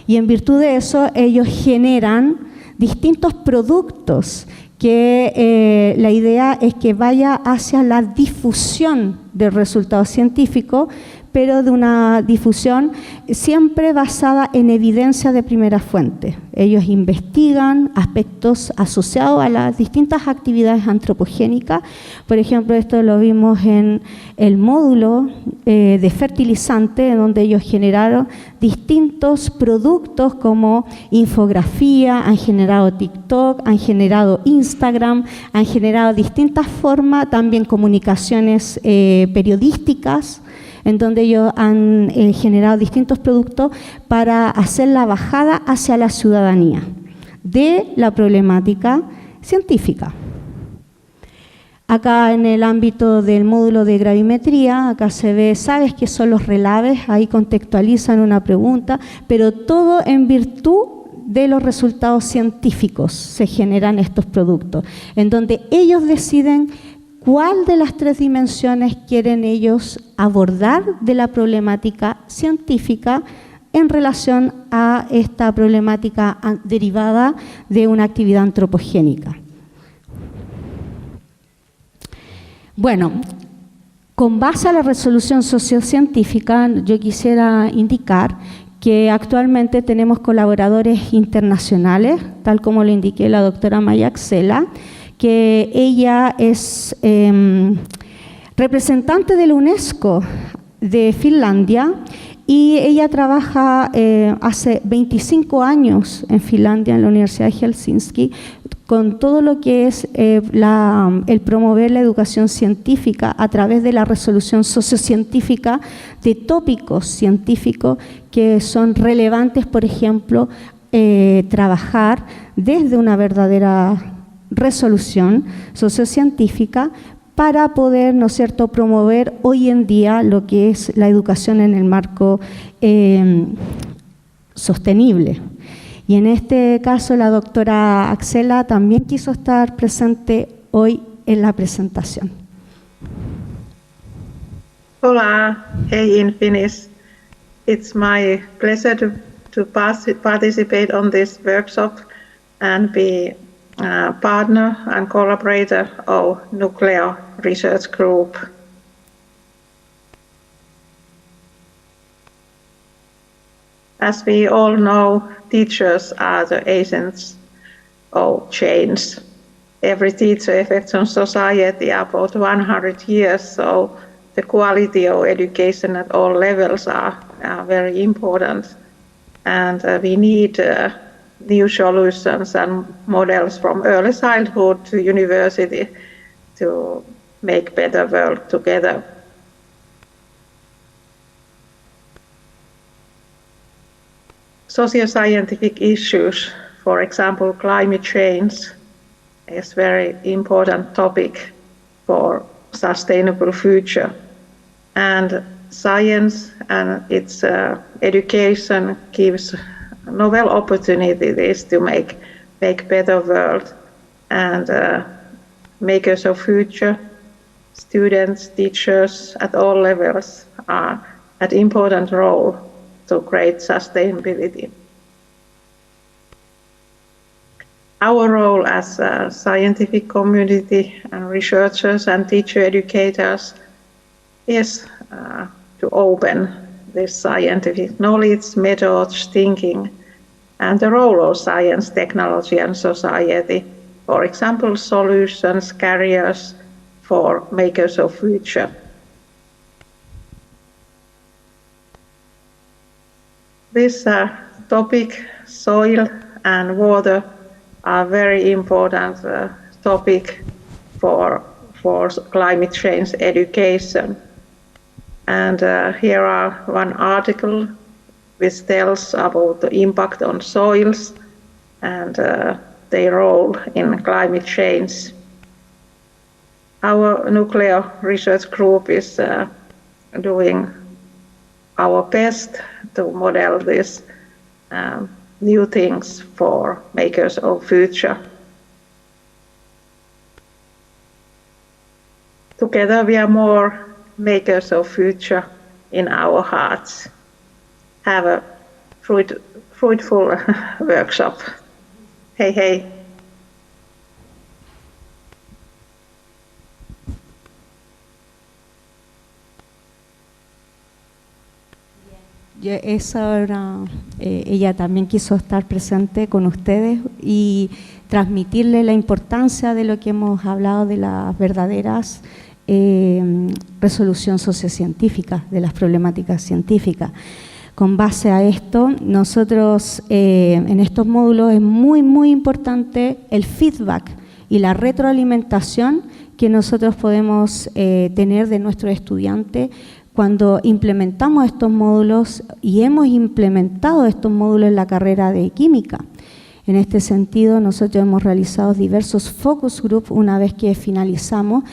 Y en virtud de eso, ellos generan distintos productos que la idea es que vaya hacia la difusión del resultado científico, pero de una difusión siempre basada en evidencia de primera fuente. Ellos investigan aspectos asociados a las distintas actividades antropogénicas. Por ejemplo, esto lo vimos en el módulo de fertilizante, en donde ellos generaron distintos productos como infografía, han generado TikTok, han generado Instagram, han generado distintas formas, también comunicaciones periodísticas, en donde ellos han generado distintos productos para hacer la bajada hacia la ciudadanía de la problemática científica. Acá en el ámbito del módulo de gravimetría, acá se ve, ¿sabes qué son los relaves? Ahí contextualizan una pregunta, pero todo en virtud de los resultados científicos se generan estos productos, en donde ellos deciden ¿cuál de las 3 dimensiones quieren ellos abordar de la problemática científica en relación a esta problemática derivada de una actividad antropogénica? Bueno, con base a la resolución sociocientífica, yo quisiera indicar que actualmente tenemos colaboradores internacionales, tal como lo indiqué la doctora Maya Axela, que ella es representante de la UNESCO de Finlandia, y ella trabaja hace 25 años en Finlandia, en la Universidad de Helsinki, con todo lo que es el promover la educación científica a través de la resolución sociocientífica de tópicos científicos que son relevantes, por ejemplo, trabajar desde una verdadera resolución sociocientífica para poder, ¿no es cierto?, promover hoy en día lo que es la educación en el marco sostenible. Y en este caso la doctora Axela también quiso estar presente hoy en la presentación. Hola, hey in Finnish. It's my pleasure to participate on this workshop and be a partner and collaborator of Nuclear Research Group. As we all know, teachers are the agents of change. Every teacher affects on society about 100 years, so the quality of education at all levels are very important. And we need new solutions and models from early childhood to university to make better world together. Socio-scientific issues, for example, climate change, is a very important topic for sustainable future. And science and its education gives novel opportunities to make better world. And makers of future, students, teachers at all levels are an important role to create sustainability. Our role as a scientific community and researchers and teacher educators is to open this scientific knowledge, methods, thinking, and the role of science, technology, and society. For example, solutions, carriers for makers of future. This topic, soil and water, are very important topic for climate change education. And here are one article which tells about the impact on soils and their role in climate change. Our Nuclear Research Group is doing our best to model this new things for makers of future. Together we are more makers of future in our hearts. Have a fruitful workshop. Hey, hey. Ella también quiso estar presente con ustedes y transmitirle la importancia de lo que hemos hablado de las verdaderas resolución sociocientífica de las problemáticas científicas. Con base a esto, nosotros en estos módulos es muy importante el feedback y la retroalimentación que nosotros podemos tener de nuestros estudiantes cuando implementamos estos módulos, y hemos implementado estos módulos en la carrera de química. En este sentido, nosotros hemos realizado diversos focus group una vez que finalizamos,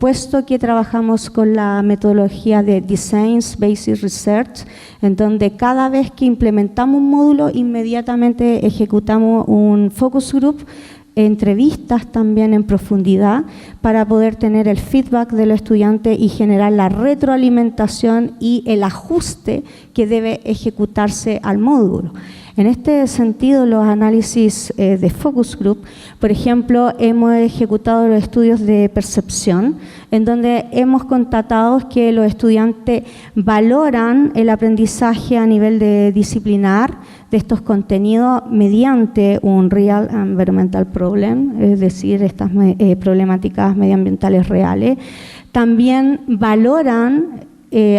puesto que trabajamos con la metodología de Designs Based Research, en donde cada vez que implementamos un módulo, inmediatamente ejecutamos un focus group, entrevistas también en profundidad para poder tener el feedback de los estudiantes y generar la retroalimentación y el ajuste que debe ejecutarse al módulo. En este sentido, los análisis de focus group, por ejemplo, hemos ejecutado los estudios de percepción, en donde hemos constatado que los estudiantes valoran el aprendizaje a nivel de disciplinar de estos contenidos mediante un Real Environmental Problem, es decir, estas problemáticas medioambientales reales. También valoran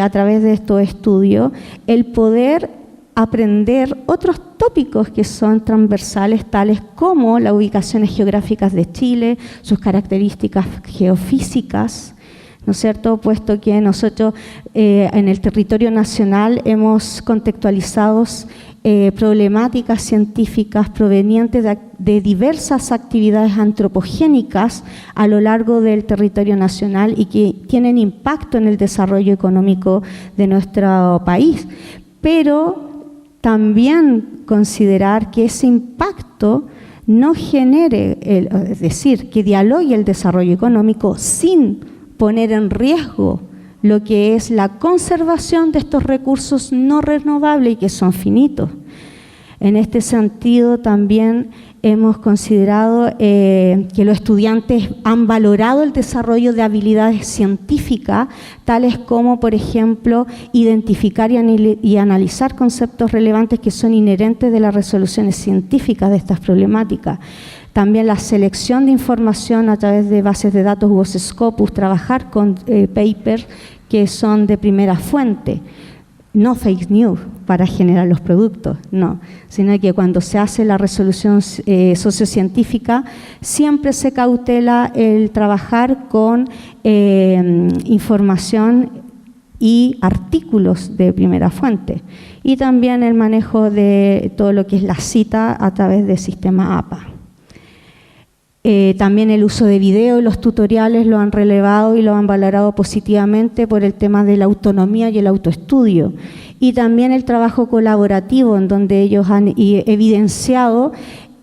a través de estos estudios el poder aprender otros tópicos que son transversales, tales como las ubicaciones geográficas de Chile, sus características geofísicas, ¿no es cierto? Puesto que nosotros en el territorio nacional hemos contextualizado problemáticas científicas provenientes de diversas actividades antropogénicas a lo largo del territorio nacional y que tienen impacto en el desarrollo económico de nuestro país. Pero también considerar que ese impacto no genere, es decir, que dialogue el desarrollo económico sin poner en riesgo lo que es la conservación de estos recursos no renovables y que son finitos. En este sentido, también hemos considerado que los estudiantes han valorado el desarrollo de habilidades científicas, tales como, por ejemplo, identificar y analizar conceptos relevantes que son inherentes de las resoluciones científicas de estas problemáticas. También la selección de información a través de bases de datos u Scopus, trabajar con papers que son de primera fuente. No fake news para generar los productos, no, sino que cuando se hace la resolución sociocientífica siempre se cautela el trabajar con información y artículos de primera fuente, y también el manejo de todo lo que es la cita a través del sistema APA. También el uso de video y los tutoriales lo han relevado y lo han valorado positivamente por el tema de la autonomía y el autoestudio. Y también el trabajo colaborativo, en donde ellos han evidenciado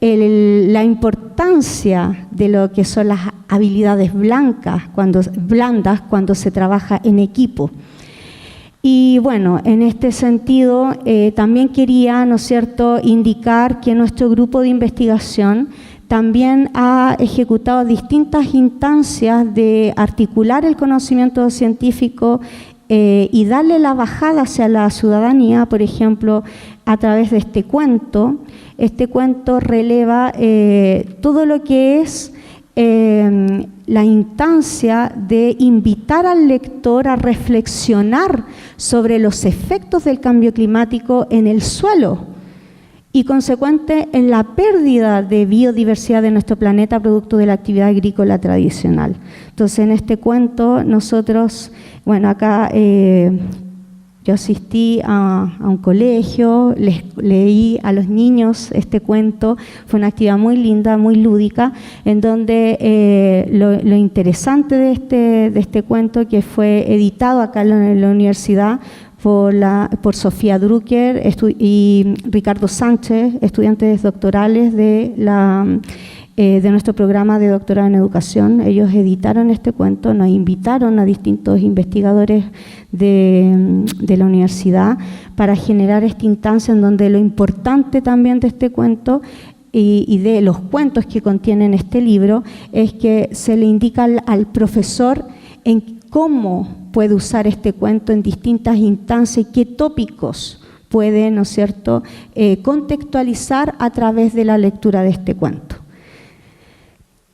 la importancia de lo que son las habilidades blandas cuando se trabaja en equipo. Y bueno, en este sentido también quería, ¿no es cierto?, indicar que nuestro grupo de investigación también ha ejecutado distintas instancias de articular el conocimiento científico y darle la bajada hacia la ciudadanía, por ejemplo, a través de este cuento. Este cuento releva todo lo que es la instancia de invitar al lector a reflexionar sobre los efectos del cambio climático en el suelo y consecuente en la pérdida de biodiversidad de nuestro planeta producto de la actividad agrícola tradicional. Entonces, en este cuento nosotros, bueno, acá yo asistí a un colegio, les leí a los niños este cuento, fue una actividad muy linda, muy lúdica, en donde lo interesante de este cuento, que fue editado acá en la universidad, por Sofía Drucker y Ricardo Sánchez, estudiantes doctorales de nuestro programa de doctorado en educación. Ellos editaron este cuento, nos invitaron a distintos investigadores de la universidad para generar esta instancia en donde lo importante también de este cuento y de los cuentos que contienen este libro es que se le indica al profesor en cómo puede usar este cuento en distintas instancias y qué tópicos puede, ¿no es cierto?, contextualizar a través de la lectura de este cuento.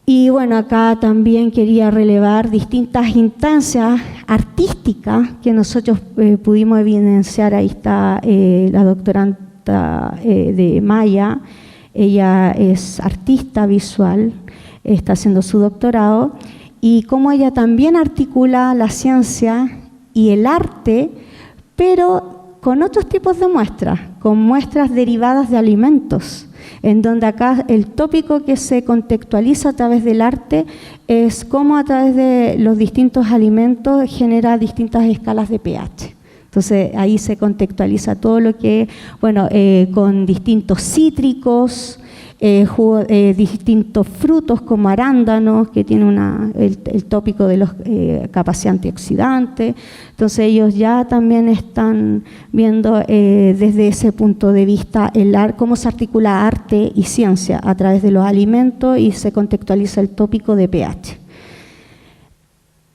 Y bueno, acá también quería relevar distintas instancias artísticas que nosotros pudimos evidenciar. Ahí está la doctoranda de Maya, ella es artista visual, está haciendo su doctorado, y cómo ella también articula la ciencia y el arte, pero con otros tipos de muestras, con muestras derivadas de alimentos, en donde acá el tópico que se contextualiza a través del arte es cómo a través de los distintos alimentos genera distintas escalas de pH. Entonces ahí se contextualiza todo lo que, bueno, con distintos cítricos, distintos frutos como arándanos, que tienen el tópico de los capacidad antioxidante. Entonces ellos ya también están viendo desde ese punto de vista cómo se articula arte y ciencia a través de los alimentos y se contextualiza el tópico de pH.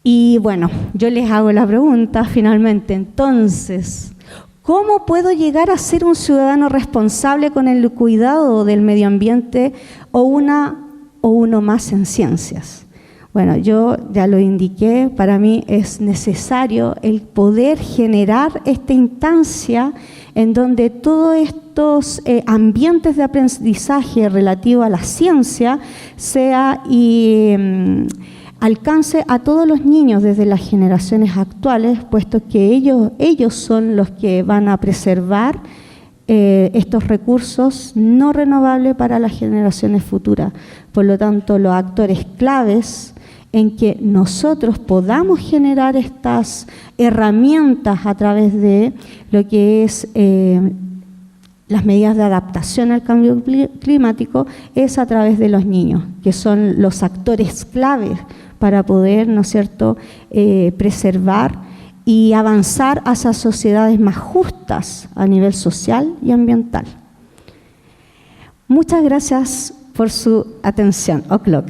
Y bueno, yo les hago la pregunta finalmente, entonces, ¿cómo puedo llegar a ser un ciudadano responsable con el cuidado del medio ambiente o uno más en ciencias? Bueno, yo ya lo indiqué, para mí es necesario el poder generar esta instancia en donde todos estos ambientes de aprendizaje relativo a la ciencia sea alcance a todos los niños desde las generaciones actuales, puesto que ellos son los que van a preservar estos recursos no renovables para las generaciones futuras. Por lo tanto, los actores claves en que nosotros podamos generar estas herramientas a través de lo que es las medidas de adaptación al cambio climático es a través de los niños, que son los actores claves para poder, ¿no es cierto?, preservar y avanzar hacia sociedades más justas a nivel social y ambiental. Muchas gracias por su atención. O'clock.